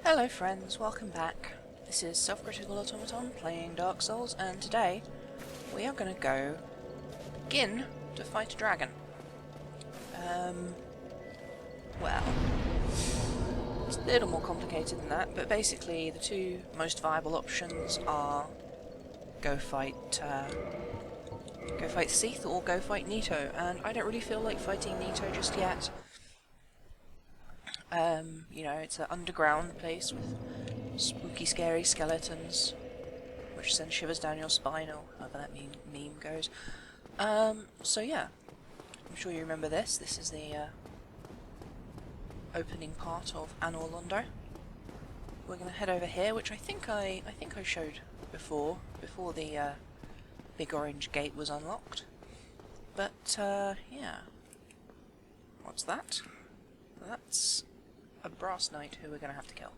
Hello friends, welcome back. This is Self-Critical Automaton playing Dark Souls, and today we are going to go begin to fight a dragon. Well, it's a little more complicated than that, but basically the two most viable options are go fight Seath or go fight Nito, and I don't really feel like fighting Nito just yet. You know, it's an underground place with spooky, scary skeletons, which send shivers down your spine, or however that meme goes. So yeah, I'm sure you remember this. This is the opening part of Anor Londo. We're going to head over here, which I think I showed before the big orange gate was unlocked. But yeah, what's that? That's a brass knight who we're going to have to kill.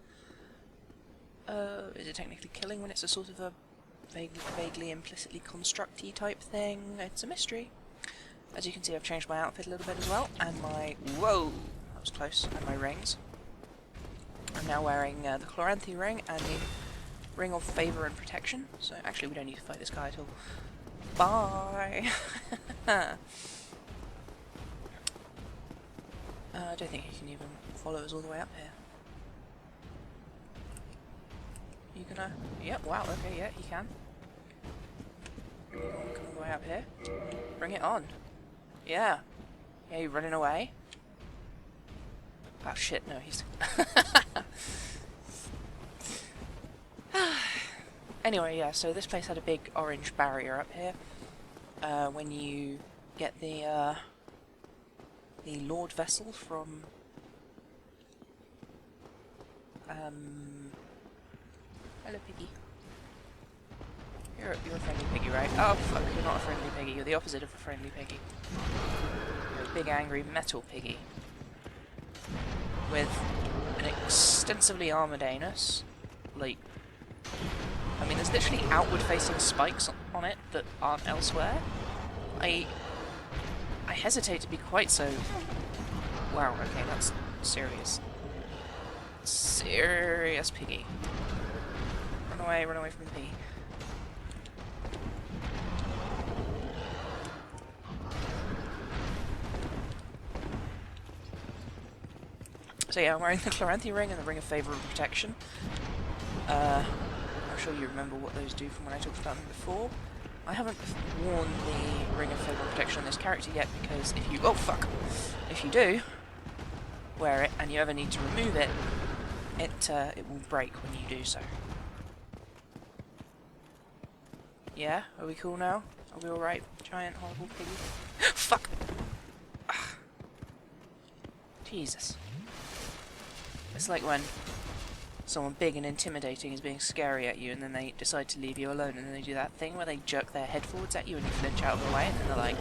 Is it technically killing when it's a sort of a vaguely implicitly construct-y type thing? It's a mystery. As you can see, I've changed my outfit a little bit as well, and my... whoa! That was close. And my rings. I'm now wearing the Chloranthy ring and the Ring of Favour and Protection, so actually we don't need to fight this guy at all. Bye! I don't think he can even follow us all the way up here. You gonna... Yep, wow, okay, yeah, he can. You wanna come all the way up here? Bring it on. Yeah. Yeah, you running away? Oh shit, no, he's... Anyway, yeah, so this place had a big orange barrier up here. When you get the Lord Vessel from... Hello, piggy. You're a friendly piggy, right? Oh, fuck, you're not a friendly piggy. You're the opposite of a friendly piggy. You're a big, angry metal piggy. With an extensively armoured anus. Like... I mean, there's literally outward-facing spikes on it that aren't elsewhere. I hesitate to be quite so... Wow, okay, that's serious. Serious piggy. Run away from the piggy. So yeah, I'm wearing the Chloranthy ring and the Ring of Favour and Protection. I'm sure you remember what those do from when I talked about them before. I haven't worn the Ring of Favour and Protection on this character yet because if you... oh fuck! If you do wear it and you ever need to remove it, it will break when you do so. Yeah? Are we cool now? Are we alright, giant horrible piggy? Fuck! Ugh. Jesus. It's like when someone big and intimidating is being scary at you and then they decide to leave you alone and then they do that thing where they jerk their head forwards at you and you flinch out of the way and then they're like,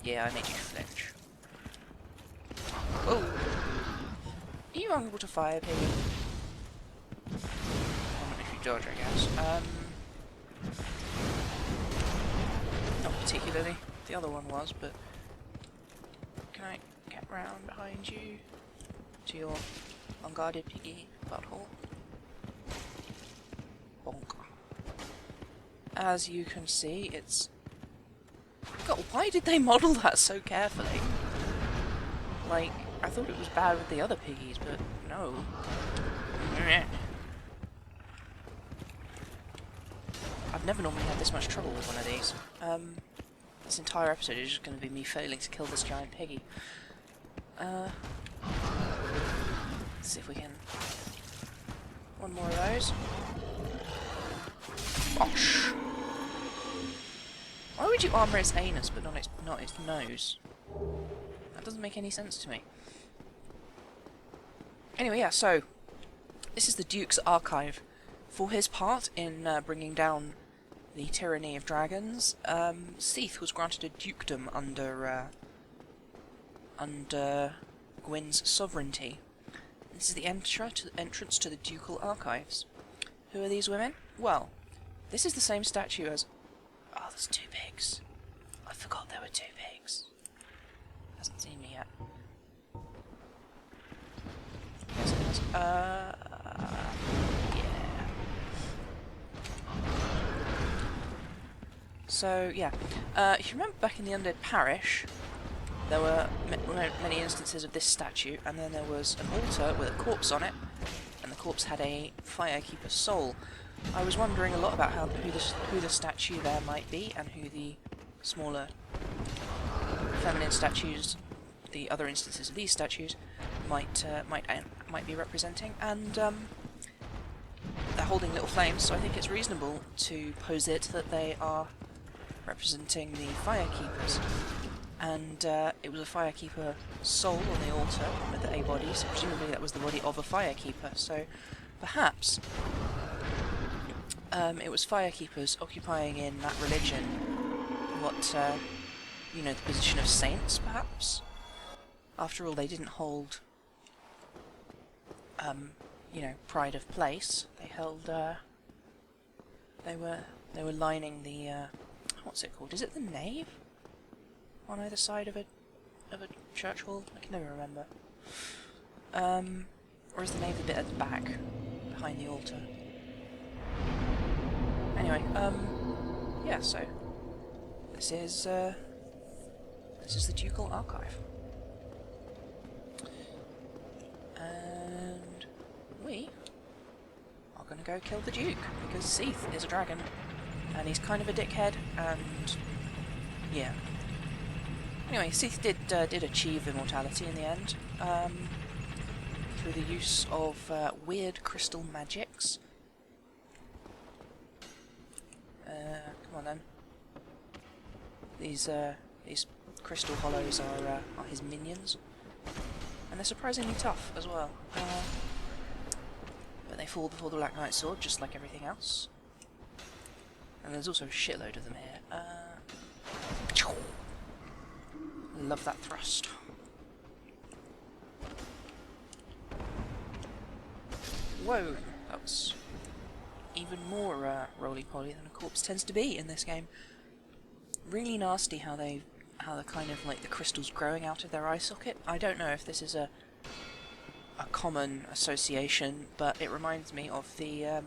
yeah, I made you flinch. Oh! Are you unable to fire, piggy? Not if you dodge, I guess. Not particularly. The other one was, but... Can I get round behind you? To your unguarded piggy butthole? Bonk. As you can see, it's... God, why did they model that so carefully? Like, I thought it was bad with the other piggies, but no. I've never normally had this much trouble with one of these. This entire episode is just going to be me failing to kill this giant piggy. Let's see if we can... One more of those. Bosh! Why would you armour its anus but not its nose? That doesn't make any sense to me. Anyway, yeah, so... This is the Duke's Archive. For his part in bringing down the tyranny of dragons, Seath was granted a dukedom under Gwyn's sovereignty. This is the entrance to the Ducal Archives. Who are these women? Well, this is the same statue as... Oh, there's two pigs. I forgot there were two pigs. Hasn't seen me yet. Yes, it has. So, yeah. If you remember back in the Undead Parish, there were many instances of this statue, and then there was an altar with a corpse on it, and the corpse had a Firekeeper's soul. I was wondering a lot about who the statue there might be, and who the smaller feminine statues, the other instances of these statues, might be representing, and they're holding little flames, so I think it's reasonable to posit that they are representing the Firekeepers. And it was a Firekeeper soul on the altar with a body, so presumably that was the body of a Firekeeper. So perhaps it was Firekeepers occupying in that religion what, you know, the position of saints, perhaps? After all, they didn't hold, you know, pride of place. They held, they were lining the, what's it called? Is it the nave? On either side of a church hall? I can never remember. Or is the nave the bit at the back, behind the altar? Anyway, yeah, so this is the Dougal Archive. And we are going to go kill the Duke, because Seath is a dragon, and he's kind of a dickhead, and yeah. Anyway, Seath did achieve immortality in the end, through the use of weird crystal magics. Come on then. These crystal hollows are his minions, and they're surprisingly tough as well. But they fall before the Black Knight Sword, just like everything else. And there's also a shitload of them here. Love that thrust. Whoa, that was even more roly-poly than a corpse tends to be in this game. Really nasty how the kind of like the crystals growing out of their eye socket. I don't know if this is a common association, but it reminds me of the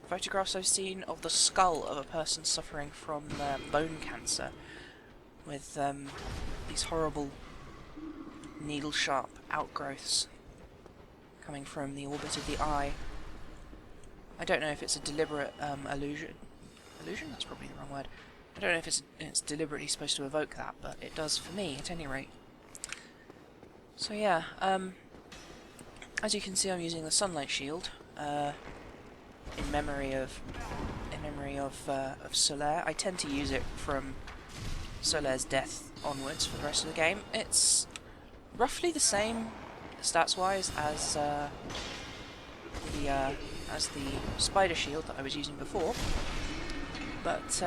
photographs I've seen of the skull of a person suffering from bone cancer, with these horrible needle-sharp outgrowths coming from the orbit of the eye. I don't know if it's a deliberate illusion. Illusion? That's probably the wrong word. I don't know if it's deliberately supposed to evoke that, but it does for me, at any rate. So yeah, as you can see, I'm using the Sunlight Shield in memory of Solaire. I tend to use it from Solaire's death onwards for the rest of the game. It's roughly the same stats-wise as the Spider Shield that I was using before, but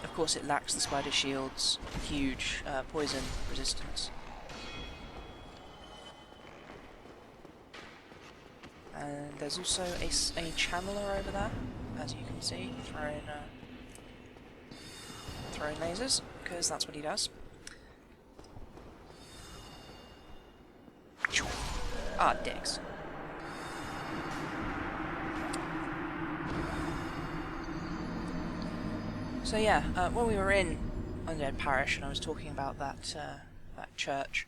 of course it lacks the Spider Shield's huge poison resistance. And there's also a Chandler over there, as you can see, throwing lasers, because that's what he does. Ah, dicks. So yeah, when we were in Undead Parish and I was talking about that church,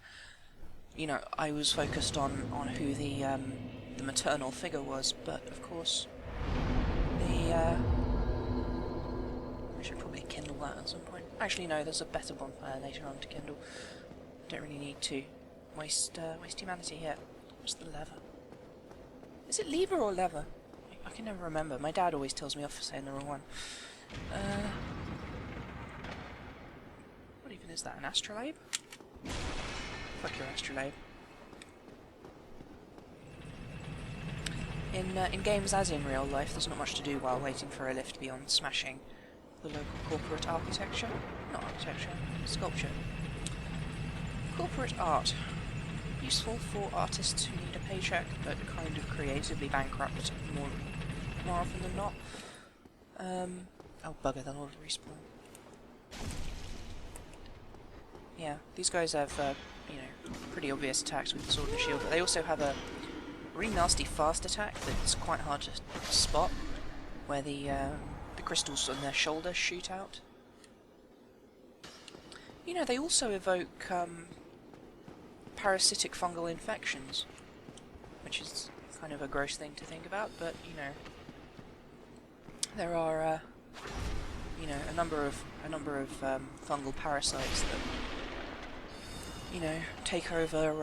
you know, I was focused on who the maternal figure was, but of course I should probably kindle that at some point. Actually no, there's a better bonfire later on to kindle. Don't really need to waste humanity here. What's the lever? Is it lever or lever? I can never remember. My dad always tells me off for saying the wrong one. What even is that? An Astrolabe? Fuck your Astrolabe. In games as in real life, there's not much to do while waiting for a lift beyond smashing the local corporate architecture. Not architecture, sculpture. Corporate art. Useful for artists who need a paycheck, but kind of creatively bankrupt more often than not. Oh bugger, they'll all respawn. Yeah, these guys have, you know, pretty obvious attacks with the sword and shield, but they also have a really nasty fast attack that's quite hard to spot, where the the crystals on their shoulders shoot out. You know, they also evoke parasitic fungal infections, which is kind of a gross thing to think about, but you know, there are you know, a number of fungal parasites that, you know, take over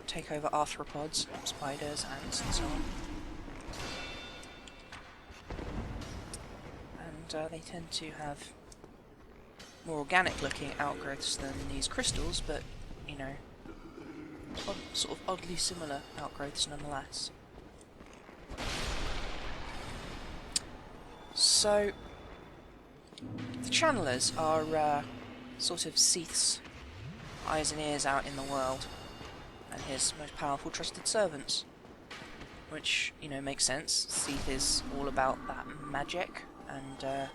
arthropods, spiders, ants, and so on. And they tend to have more organic-looking outgrowths than these crystals, but you know, sort of oddly similar outgrowths nonetheless. So, the Chandlers are sort of Seath's eyes and ears out in the world, and his most powerful trusted servants. Which, you know, makes sense. Seath is all about that magic, and the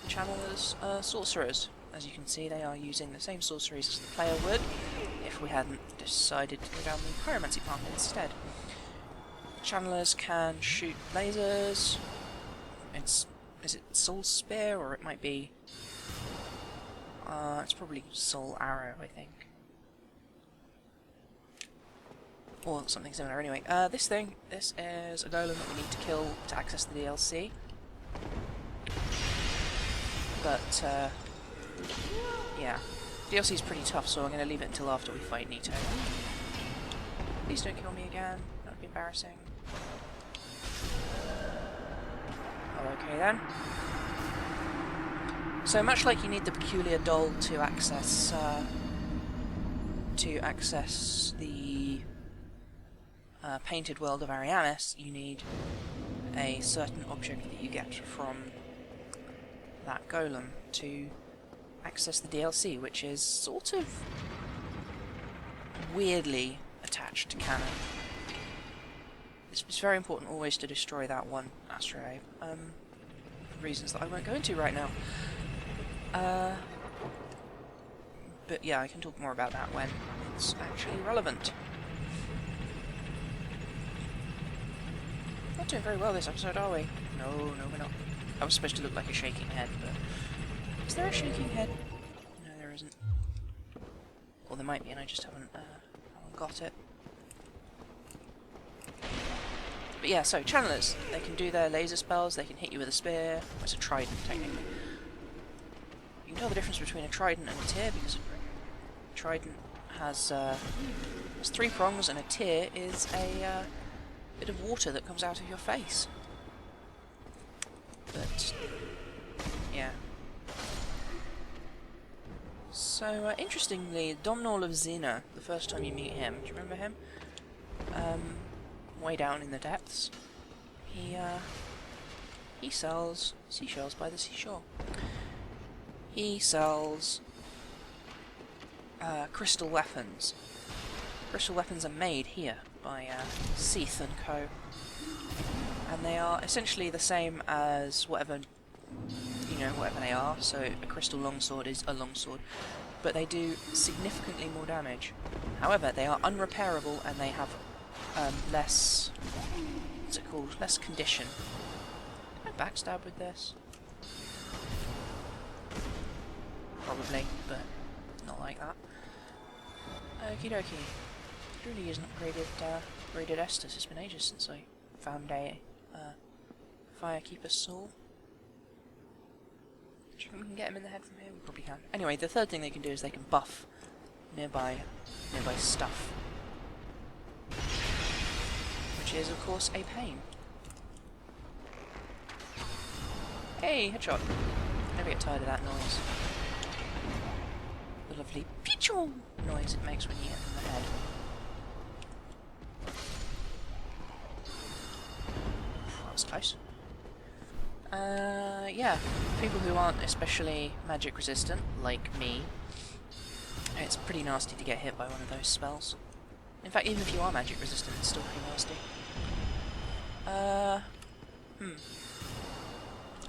Chandlers are sorcerers. As you can see, they are using the same sorceries as the player would, if we hadn't decided to go down the pyromancy path instead. Chandlers can shoot lasers. Is it Soul Spear, or it might be... it's probably Soul Arrow, I think. Or something similar, anyway. This is a golem that we need to kill to access the DLC. But, yeah. DLC is pretty tough, so I'm going to leave it until after we fight Nito. Please don't kill me again. That would be embarrassing. Oh, okay then. So much like you need the peculiar doll to access the painted world of Ariamis, you need a certain object that you get from that golem to access the DLC, which is sort of weirdly attached to canon. It's very important always to destroy that one Astrolabe, for reasons that I won't go into right now. But yeah, I can talk more about that when it's actually relevant. Not doing very well this episode, are we? No, we're not. I was supposed to look like a shaking head, but... Is there a shaking head? No, there isn't. Or there might be, and I just haven't got it. But yeah, so, Chandlers. They can do their laser spells, they can hit you with a spear. Well, it's a trident, technically. You can tell the difference between a trident and a tear, because a trident has 3 prongs, and a tear is a bit of water that comes out of your face. But, yeah. So, interestingly, Domhnall of Xena, the first time you meet him, do you remember him? Way down in the depths. He sells seashells by the seashore. He sells crystal weapons. Crystal weapons are made here by Seath and Co. And they are essentially the same as whatever they are. So a crystal longsword is a longsword, but they do significantly more damage. However, they are unrepairable and they have less, what's it called? Less condition. Can I backstab with this? Probably, but not like that. Okie dokie. It really isn't upgraded Estus. It's been ages since I found a Firekeeper's Soul. Do you think we can get him in the head from here? We probably can. Anyway, the third thing they can do is they can buff nearby stuff. Which is, of course, a pain. Hey, headshot. Never get tired of that noise. The lovely pichoo noise it makes when you hit them in the head. That was close. Yeah, people who aren't especially magic resistant, like me, it's pretty nasty to get hit by one of those spells. In fact, even if you are magic resistant, it's still pretty nasty.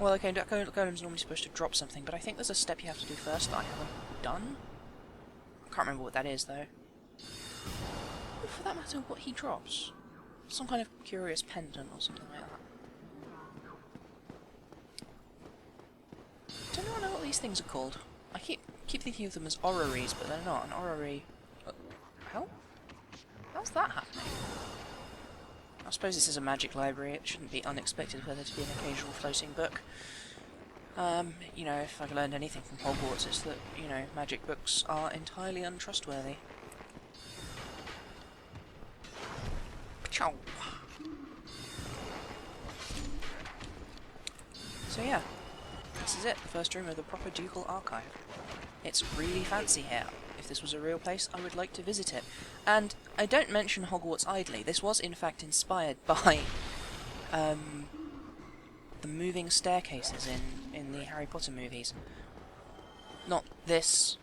Well, okay, Golem's normally supposed to drop something, but I think there's a step you have to do first that I haven't done. I can't remember what that is, though. But for that matter, what he drops. Some kind of curious pendant or something like that. these things are called. I keep thinking of them as orreries, but they're not. An orrery... How's that happening? I suppose this is a magic library. It shouldn't be unexpected for there to be an occasional floating book. You know, if I've learned anything from Hogwarts, it's that, you know, magic books are entirely untrustworthy. Chow. So yeah, this is it, the first room of the proper Dougal Archive. It's really fancy here. If this was a real place, I would like to visit it. And I don't mention Hogwarts idly. This was in fact inspired by the moving staircases in the Harry Potter movies. Not this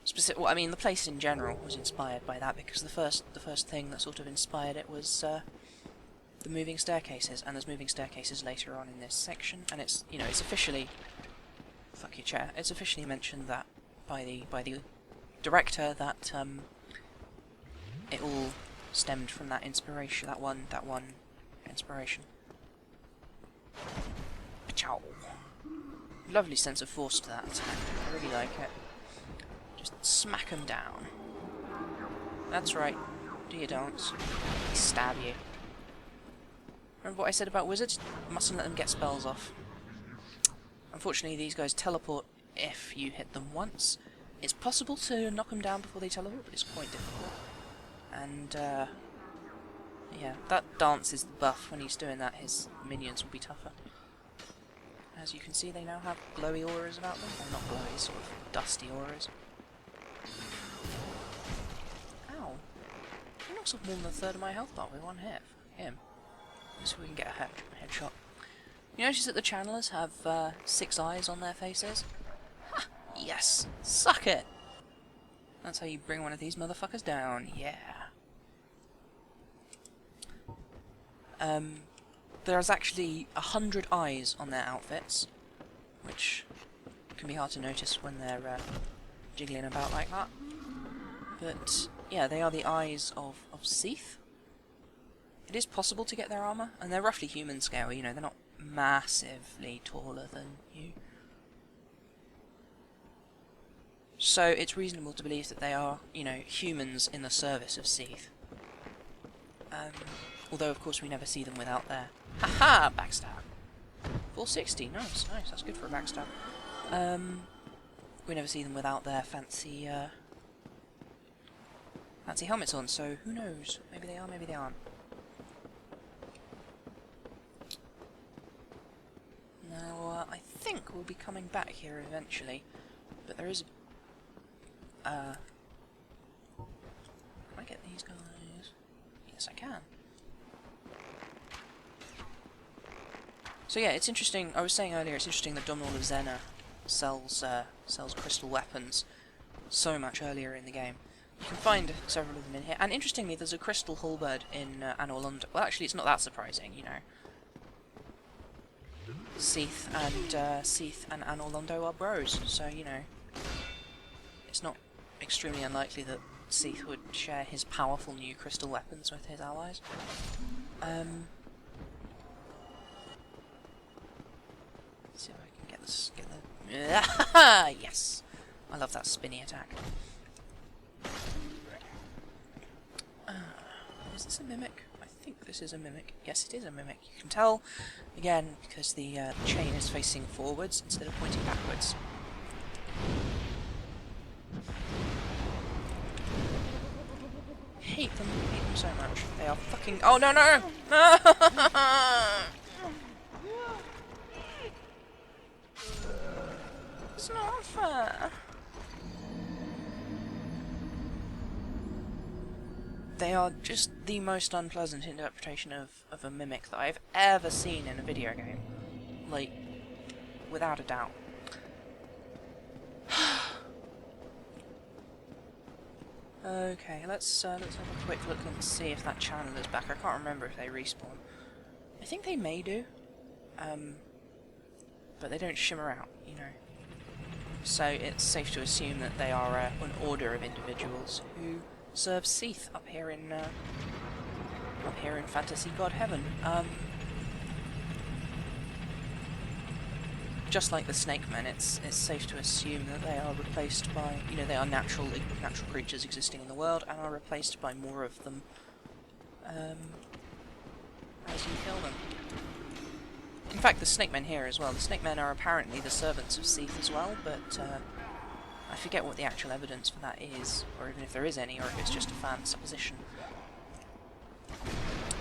specific. Well, I mean, the place in general was inspired by that, because the first thing that sort of inspired it was the moving staircases, and there's moving staircases later on in this section, and it's, you know, it's officially, fuck your chair, it's officially mentioned that by the director that it all stemmed from that inspiration, that one inspiration. Chow. Lovely sense of force to that attack. I really like it. Just smack them down. That's right. Do your dance. Stab you. Remember what I said about wizards? Mustn't let them get spells off. Unfortunately, these guys teleport if you hit them once. It's possible to knock them down before they teleport, but it's quite difficult. And, yeah, that dance is the buff. When he's doing that, his minions will be tougher. As you can see, they now have glowy auras about them. Well, not glowy, sort of dusty auras. Ow. He knocks off more than a third of my health bar with one hit. Him. So we can get a headshot. You notice that the Chandlers have 6 eyes on their faces? Ha! Yes! Suck it! That's how you bring one of these motherfuckers down. Yeah. There's actually 100 eyes on their outfits, which can be hard to notice when they're jiggling about like that. But yeah, they are the eyes of Seath. It is possible to get their armour, and they're roughly human scale, you know, they're not massively taller than you. So it's reasonable to believe that they are, you know, humans in the service of Seath. Although, of course, we never see them without their... Haha! Backstab! 460, nice, that's good for a backstab. We never see them without their fancy, fancy helmets on, so who knows? Maybe they are, maybe they aren't. Now, I think we'll be coming back here eventually, but there is... Can I get these guys? Yes, I can. So yeah, it's interesting. I was saying earlier, it's interesting that Domhnall of Zena sells crystal weapons so much earlier in the game. You can find several of them in here, and interestingly, there's a crystal halberd in Anor Londo. Well, actually, it's not that surprising, you know. Seath and Anor Londo are bros, so you know, it's not extremely unlikely that Seath would share his powerful new crystal weapons with his allies. Let's see if I can get this. Yes, I love that spinny attack. Is this a mimic? I think this is a mimic. Yes, it is a mimic. You can tell, again, because the chain is facing forwards instead of pointing backwards. Hate them so much. They are fucking... Oh, no, no! It's not fair. They are just the most unpleasant interpretation of a mimic that I've ever seen in a video game. Like, without a doubt. Okay, let's have a quick look and see if that Chandler's back. I can't remember if they respawn. I think they may do, but they don't shimmer out, you know. So it's safe to assume that they are an order of individuals who serve Seath up here in fantasy god heaven. just like the snake men, it's safe to assume that they are replaced by, you know, they are natural creatures existing in the world and are replaced by more of them as you kill them. In fact, the snake men here as well. The snake men are apparently the servants of Seath as well, but I forget what the actual evidence for that is, or even if there is any, or if it's just a fan supposition.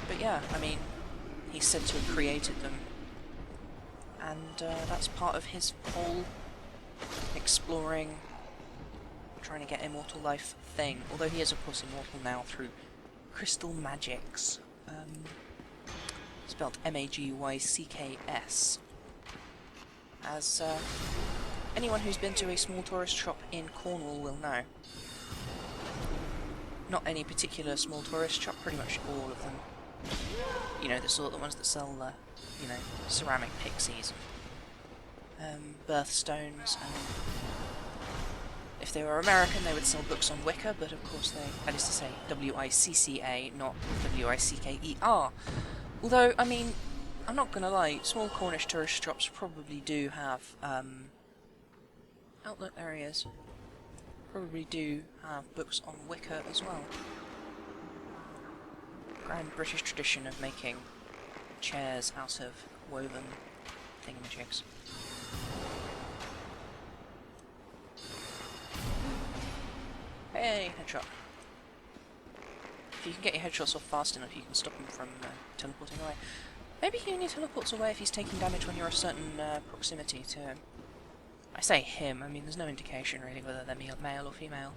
But yeah, I mean, he's said to have created them, and that's part of his whole exploring, trying to get immortal life thing. Although he is, of course, immortal now through crystal magics. Spelled M-A-G-Y-C-K-S. As anyone who's been to a small tourist shop in Cornwall will know. Not any particular small tourist shop, pretty much all of them. You know, the ones that sell, you know, ceramic pixies, birthstones, and if they were American they would sell books on Wicca, but of course that is to say W-I-C-C-A, not W-I-C-K-E-R. Although, I mean, I'm not gonna lie, small Cornish tourist shops probably do have, outlet areas, probably do have books on Wicca as well. Grand British tradition of making chairs out of woven thingamajigs. Hey, headshot. If you can get your headshots off fast enough, you can stop him from teleporting away. Maybe he only teleports away if he's taking damage when you're a certain proximity to him. I say him, I mean there's no indication really whether they're male or female.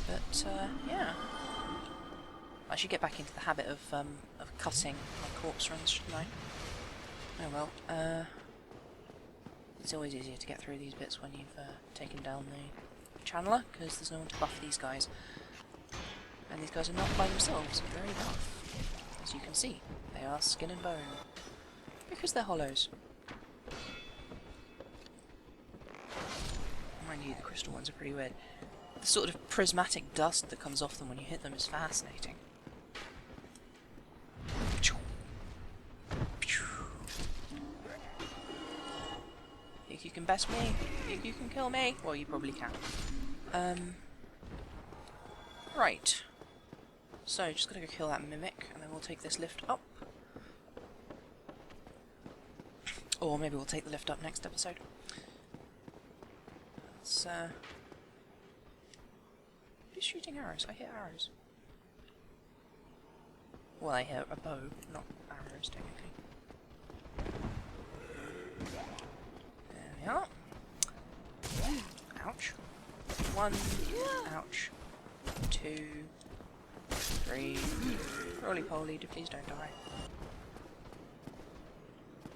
But, yeah. I should get back into the habit of cutting my corpse runs, shouldn't I? Oh well, it's always easier to get through these bits when you've taken down the Chandler, because there's no one to buff these guys. And these guys are not by themselves very buff. As you can see, they are skin and bone. Because they're hollows. Mind you, the crystal ones are pretty weird. The sort of prismatic dust that comes off them when you hit them is fascinating. Think you can best me? Think you can kill me? Well, you probably can. Right. So, just gotta go kill that mimic, and then we'll take this lift up. Or maybe we'll take the lift up next episode. Let's, who's shooting arrows? I hear arrows. Well, I hear a bow, not arrows, technically. There we are. Ouch. 1, ouch. 2, 3. Roly-poly, please don't die.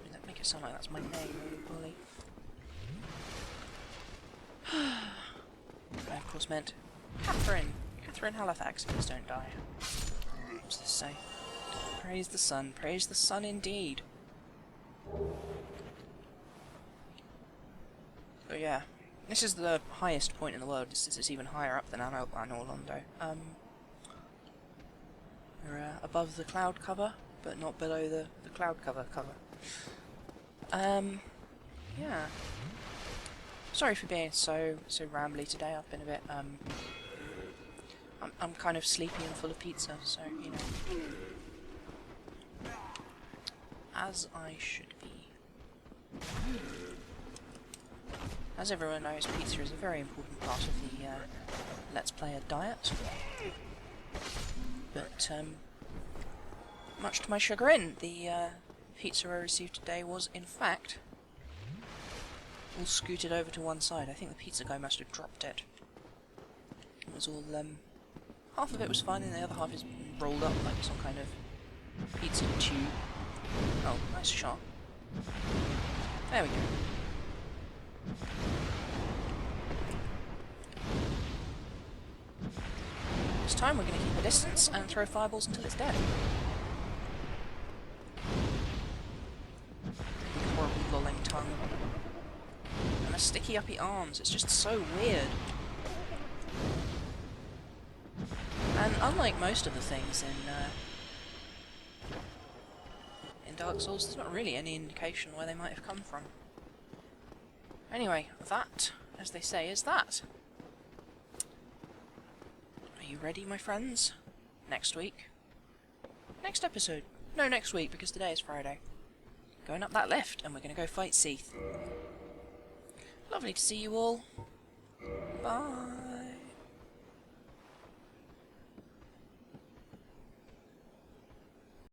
Does that make it sound like that's my name, Roly-poly? I of course meant Catherine. Catherine Halifax, please don't die. What's this say? Praise the sun indeed. So yeah, this is the highest point in the world. This is even higher up than Anor Londo. We're above the cloud cover, but not below the cloud cover. Yeah. Sorry for being so rambly today. I've been a bit I'm kind of sleepy and full of pizza, so you know, as I should be. As everyone knows, pizza is a very important part of the Let's Player diet. But much to my chagrin, the pizza I received today was, in fact, all scooted over to one side. I think the pizza guy must have dropped it. It was all, half of it was fine and the other half is rolled up like some kind of pizza tube. Oh, nice shot. There we go. This time we're going to keep a distance and throw fireballs until it's dead. Horrible lolling tongue. And the sticky uppy arms, it's just so weird. And unlike most of the things in Dark Souls, there's not really any indication where they might have come from. Anyway, that, as they say, is that. Are you ready, my friends? Next week? Next episode. No, next week, because today is Friday. Going up that lift, and we're going to go fight Seath. Lovely to see you all. Bye.